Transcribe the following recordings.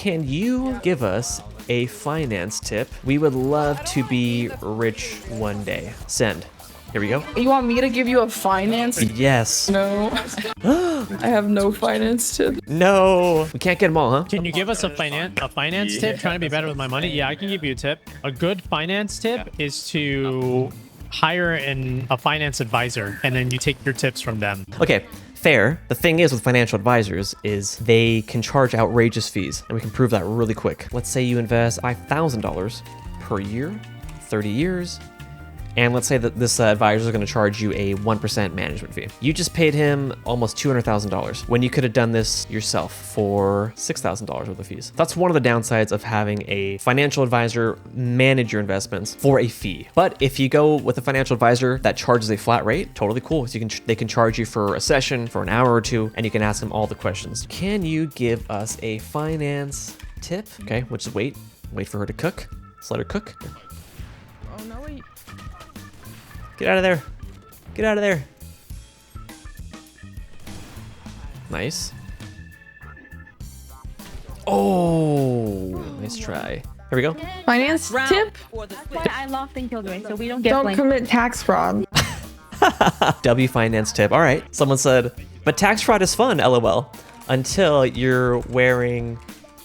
can you give us a finance tip? We would love to be rich one day. Send. Here we go. You want me to give you a finance? Yes. No. I have no finance tip. No. We can't get them all, huh? Can you give us a finance tip? Trying to be better with my money? Yeah, I can give you a tip. A good finance tip is to hire a finance advisor, and then you take your tips from them. Okay. Fair. The thing is with financial advisors is they can charge outrageous fees, and we can prove that really quick. Let's say you invest $5,000 per year, 30 years, and let's say that this advisor is going to charge you a 1% management fee. You just paid him almost $200,000 when you could have done this yourself for $6,000 worth of fees. That's one of the downsides of having a financial advisor manage your investments for a fee. But if you go with a financial advisor that charges a flat rate, totally cool. So they can charge you for a session for an hour or two, and you can ask them all the questions. Can you give us a finance tip? Okay, we'll just wait for her to cook. Let's let her cook. Oh, no, wait. Get out of there. Get out of there. Nice. Oh, nice try. Here we go. Finance tip? Why I love think children, so we don't get Don't blamed. commit tax fraud. W finance tip. All right. Someone said, but tax fraud is fun, LOL, until you're wearing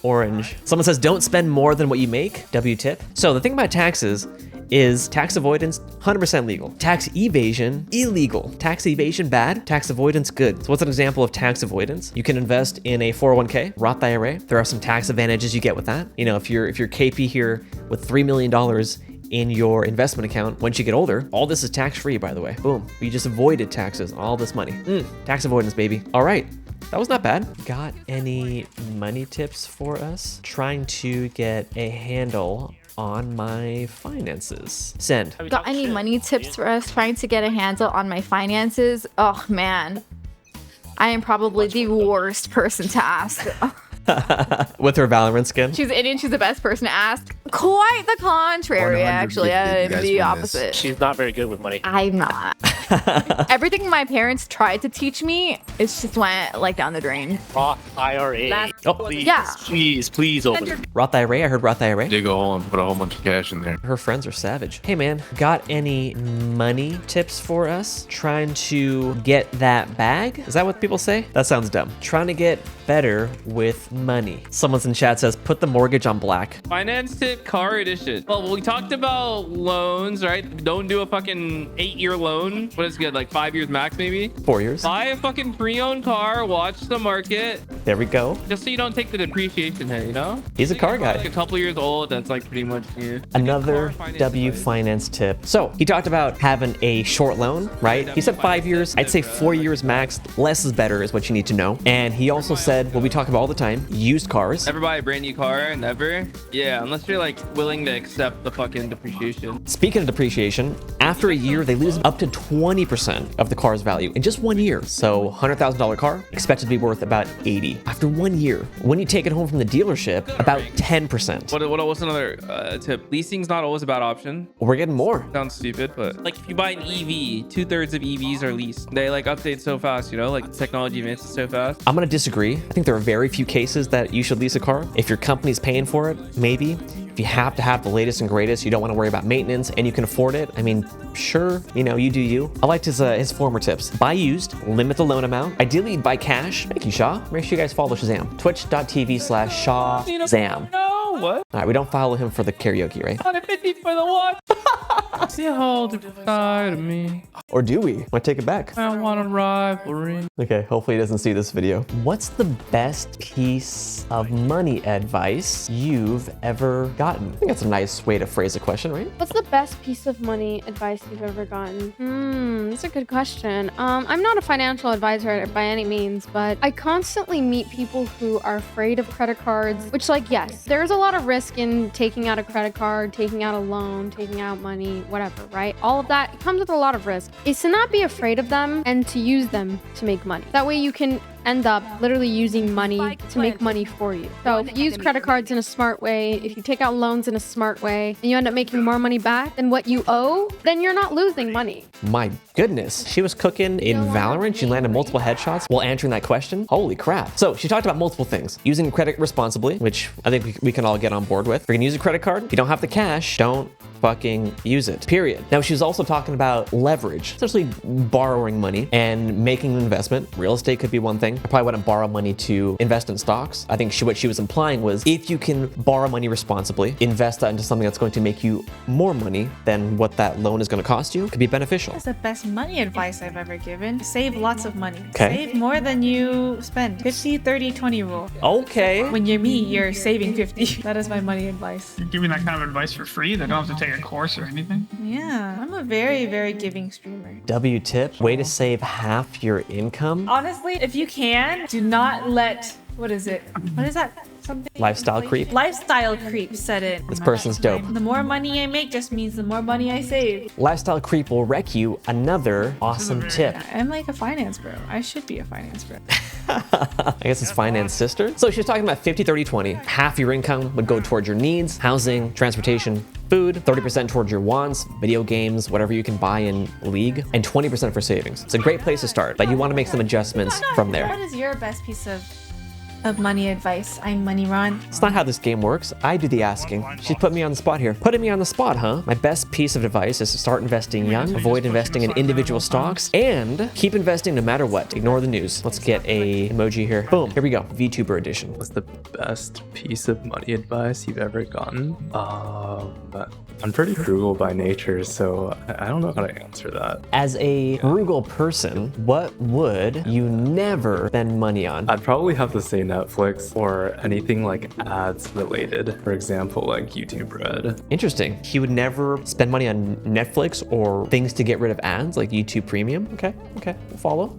orange. Someone says, don't spend more than what you make. W tip. So the thing about taxes is tax avoidance, 100% legal. Tax evasion, illegal. Tax evasion, bad. Tax avoidance, good. So what's an example of tax avoidance? You can invest in a 401k, Roth IRA. There are some tax advantages you get with that. You know, if you're KP here with $3 million in your investment account, once you get older, all this is tax-free, by the way. Boom. You just avoided taxes on all this money. Tax avoidance, baby. All right. That was not bad. Got any money tips for us? Trying to get a handle on my finances. Send. Got any money tips for us trying to get a handle on my finances? Oh man, I am probably the worst person to ask. With her Valorant skin. She's Indian. She's the best person to ask. Quite the contrary, actually. I'm the opposite. She's not very good with money. I'm not. Everything my parents tried to teach me, it just went like down the drain. Roth IRA. Oh, Please, Yeah. please open it. Roth IRA. I heard Roth IRA. Dig a hole and put a whole bunch of cash in there. Her friends are savage. Hey man, got any money tips for us? Trying to get that bag? Is that what people say? That sounds dumb. Trying to get better with money. Someone's in chat says, put the mortgage on black. Finance tip, car edition. Well, we talked about loans, right? Don't do a fucking 8-year loan. What is good? Like 5 years max, maybe? 4 years. Buy a fucking pre-owned car, watch the market, There we go. just so you don't take the depreciation hit, you know? He's a car guy. Like a couple years old, that's like pretty much you. Another Car finance W advice. finance tip. So he talked about having a short loan, right? He said 5 years. I'd say 4 years max. Less is better is what you need to know. And he also said what we talk about all the time, used cars. Never buy a brand new car, never. Yeah, unless you're like willing to accept the fucking depreciation. Speaking of depreciation, after a year, they lose up to 20% of the car's value in just 1 year. So $100,000 car expected to be worth about 80 after 1 year. When you take it home from the dealership, about 10%. What's another tip? Leasing's not always a bad option. We're getting more. Sounds stupid, but like if you buy an EV, 2/3 of EVs are leased. They like update so fast, you know, like technology advances so fast. I'm gonna disagree. I think there are very few cases that you should lease a car. If your company's paying for it, maybe. If you have to have the latest and greatest, you don't want to worry about maintenance and you can afford it, I mean, sure, you know, you do you. I liked his former tips. Buy used, limit the loan amount. Ideally, buy cash. Thank you, Shaw. Make sure you guys follow Shazam. Twitch.tv/ShawZam. No, what? All right, we don't follow him for the karaoke, right? 150 for the one. See a whole different side of me. Or do we? Want to take it back? I want a rivalry. Okay, hopefully he doesn't see this video. What's the best piece of money advice you've ever gotten? I think that's a nice way to phrase a question, right? What's the best piece of money advice you've ever gotten? That's a good question. I'm not a financial advisor by any means, but I constantly meet people who are afraid of credit cards, which like, yes, there's a lot of risk in taking out a credit card, taking out a loan, taking out money, whatever, right? All of that, it comes with a lot of risk. Is to not be afraid of them and to use them to make money. That way you can end up literally using money to make money for you. So if you use credit cards in a smart way, if you take out loans in a smart way, and you end up making more money back than what you owe, then you're not losing money. My goodness. She was cooking in Valorant. She landed multiple headshots while answering that question. Holy crap. So she talked about multiple things. Using credit responsibly, which I think we can all get on board with. If you're gonna use a credit card, if you don't have the cash, don't fucking use it, period. Now, she was also talking about leverage, essentially borrowing money and making an investment. Real estate could be one thing. I probably wouldn't borrow money to invest in stocks. I think what she was implying was if you can borrow money responsibly, invest that into something that's going to make you more money than what that loan is going to cost you, it could be beneficial. That's the best money advice I've ever given. Save lots of money. Okay. Save more than you spend. 50, 30, 20 rule. Okay. When you're me, you're saving 50. That is my money advice. You're giving that kind of advice for free? They don't have to take a course or anything? Yeah, I'm a very, very giving streamer. W tip, way to save half your income. Honestly, if you can, do not let, what is it? What is that? Something? Lifestyle creep. Lifestyle creep set in. This person's dope. The more money I make just means the more money I save. Lifestyle creep will wreck you. Another awesome tip. I'm like a finance bro. I should be a finance bro. I guess it's finance sister. So she was talking about 50, 30, 20. Half your income would go towards your needs, housing, transportation, food, 30% towards your wants, video games, whatever you can buy in League, and 20% for savings. It's a great place to start, but you want to make some adjustments from there. What is your best piece of money advice? I'm Money Ron. It's not how this game works. I do the asking. She's put me on the spot here. Putting me on the spot, huh? My best piece of advice is to start investing young, avoid investing in individual stocks, and keep investing no matter what. Ignore the news. Let's get a emoji here. Boom. Here we go. VTuber edition. What's the best piece of money advice you've ever gotten? I'm pretty frugal by nature, so I don't know how to answer that. As a frugal person, what would you never spend money on? I'd probably have to say Netflix or anything like ads related. For example, like YouTube Red. Interesting. He would never spend money on Netflix or things to get rid of ads like YouTube Premium. Okay, we'll follow.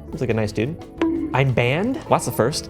Looks like a nice dude. I'm banned? Well, that's the first.